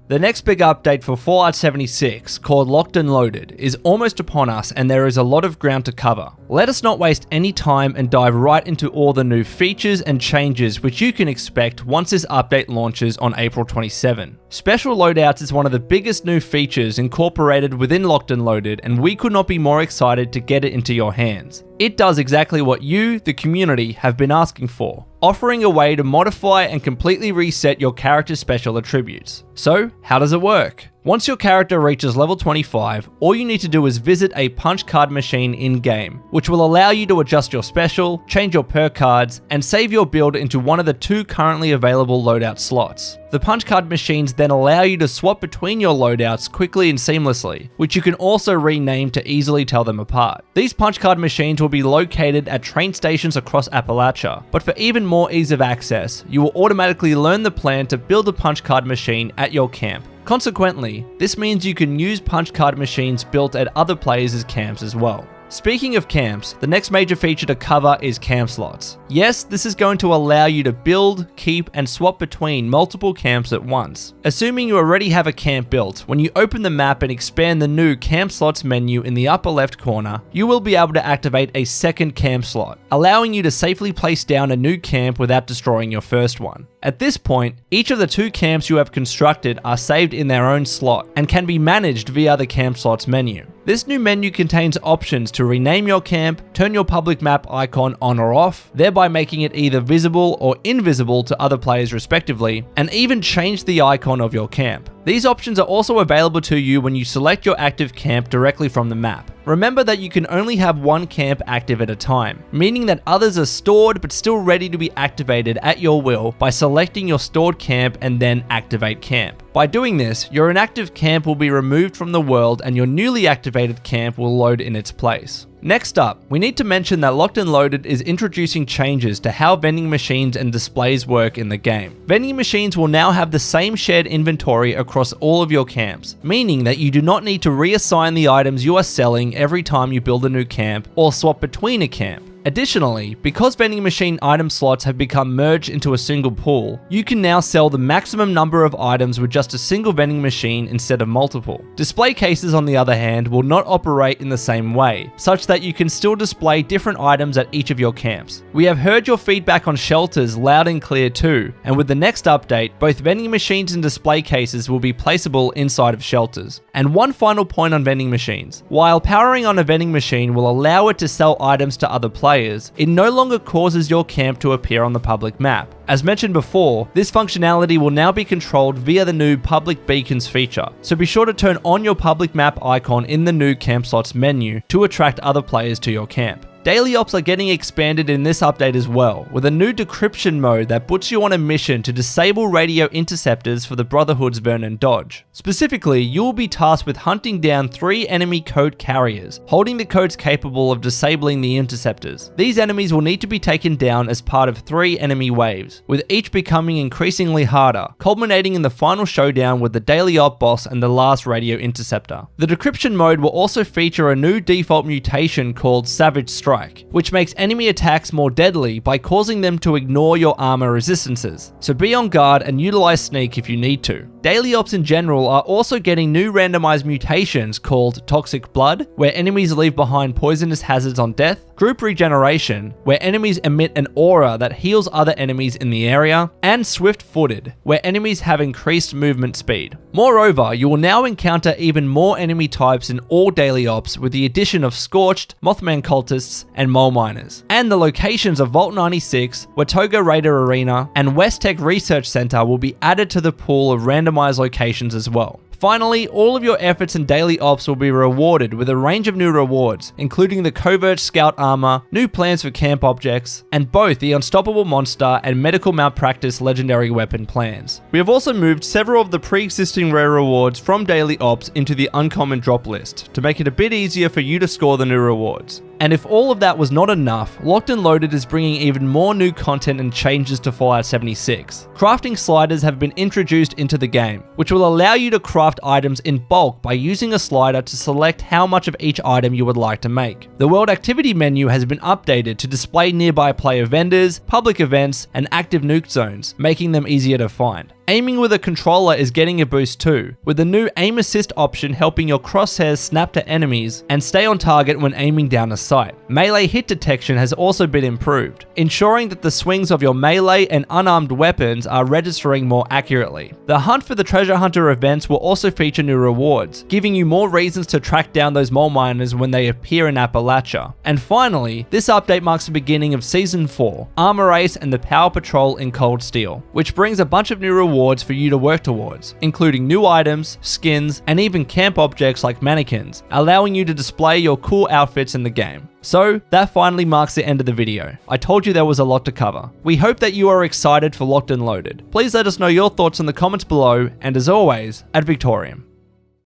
The next big update for Fallout 76, called Locked and Loaded, is almost upon us and there is a lot of ground to cover. Let us not waste any time and dive right into all the new features and changes which you can expect once this update launches on April 27. Special Loadouts is one of the biggest new features incorporated within Locked and Loaded, and we could not be more excited to get it into your hands. It does exactly what you, the community, have been asking for, offering a way to modify and completely reset your character's special attributes. So, how does it work? Once your character reaches level 25, all you need to do is visit a punch card machine in-game, which will allow you to adjust your special, change your perk cards, and save your build into one of the 2 currently available loadout slots. The punch card machines then allow you to swap between your loadouts quickly and seamlessly, which you can also rename to easily tell them apart. These punch card machines will be located at train stations across Appalachia, but for even more ease of access, you will automatically learn the plan to build a punch card machine at your camp. Consequently, this means you can use punch card machines built at other players' camps as well. Speaking of camps, the next major feature to cover is camp slots. Yes, this is going to allow you to build, keep, and swap between multiple camps at once. Assuming you already have a camp built, when you open the map and expand the new camp slots menu in the upper left corner, you will be able to activate a second camp slot, allowing you to safely place down a new camp without destroying your first one. At this point, each of the 2 camps you have constructed are saved in their own slot and can be managed via the camp slots menu. This new menu contains options to rename your camp, turn your public map icon on or off, thereby making it either visible or invisible to other players respectively, and even change the icon of your camp. These options are also available to you when you select your active camp directly from the map. Remember that you can only have one camp active at a time, meaning that others are stored but still ready to be activated at your will by selecting your stored camp and then activate camp. By doing this, your inactive camp will be removed from the world and your newly activated camp will load in its place. Next up, we need to mention that Locked and Loaded is introducing changes to how vending machines and displays work in the game. Vending machines will now have the same shared inventory across all of your camps, meaning that you do not need to reassign the items you are selling every time you build a new camp or swap between a camp. Additionally, because vending machine item slots have become merged into a single pool, you can now sell the maximum number of items with just a single vending machine instead of multiple. Display cases, on the other hand, will not operate in the same way, such that you can still display different items at each of your camps. We have heard your feedback on shelters loud and clear too, and with the next update, both vending machines and display cases will be placeable inside of shelters. And one final point on vending machines. While powering on a vending machine will allow it to sell items to other players, it no longer causes your camp to appear on the public map. As mentioned before, this functionality will now be controlled via the new public beacons feature, so be sure to turn on your public map icon in the new camp slots menu to attract other players to your camp. Daily ops are getting expanded in this update as well, with a new decryption mode that puts you on a mission to disable radio interceptors for the Brotherhood's Vernon Dodge. Specifically, you will be tasked with hunting down 3 enemy code carriers, holding the codes capable of disabling the interceptors. These enemies will need to be taken down as part of 3 enemy waves, with each becoming increasingly harder, culminating in the final showdown with the daily op boss and the last radio interceptor. The decryption mode will also feature a new default mutation called Savage Strike, which makes enemy attacks more deadly by causing them to ignore your armor resistances, so be on guard and utilize sneak if you need to. Daily ops in general are also getting new randomized mutations called Toxic Blood, where enemies leave behind poisonous hazards on death, Group Regeneration, where enemies emit an aura that heals other enemies in the area, and Swift-Footed, where enemies have increased movement speed. Moreover, you will now encounter even more enemy types in all daily ops with the addition of Scorched, Mothman Cultists, and Mole Miners. And the locations of Vault 96, Watoga Raider Arena, and West Tech Research Center will be added to the pool of randomized locations as well. Finally, all of your efforts in daily ops will be rewarded with a range of new rewards, including the Covert Scout Armor, new plans for camp objects, and both the Unstoppable Monster and Medical Malpractice Legendary Weapon plans. We have also moved several of the pre-existing rare rewards from daily ops into the uncommon drop list, to make it a bit easier for you to score the new rewards. And if all of that was not enough, Locked and Loaded is bringing even more new content and changes to Fallout 76. Crafting sliders have been introduced into the game, which will allow you to craft items in bulk by using a slider to select how much of each item you would like to make. The World Activity menu has been updated to display nearby player vendors, public events, and active nuke zones, making them easier to find. Aiming with a controller is getting a boost too, with the new aim assist option helping your crosshairs snap to enemies and stay on target when aiming down a sight. Melee hit detection has also been improved, ensuring that the swings of your melee and unarmed weapons are registering more accurately. The hunt for the treasure hunter events will also feature new rewards, giving you more reasons to track down those mole miners when they appear in Appalachia. And finally, this update marks the beginning of Season 4, Armor Ace and the Power Patrol in Cold Steel, which brings a bunch of new rewards for you to work towards, including new items, skins, and even camp objects like mannequins, allowing you to display your cool outfits in the game. So, that finally marks the end of the video. I told you there was a lot to cover. We hope that you are excited for Locked and Loaded. Please let us know your thoughts in the comments below, and as always, ad Victoriam.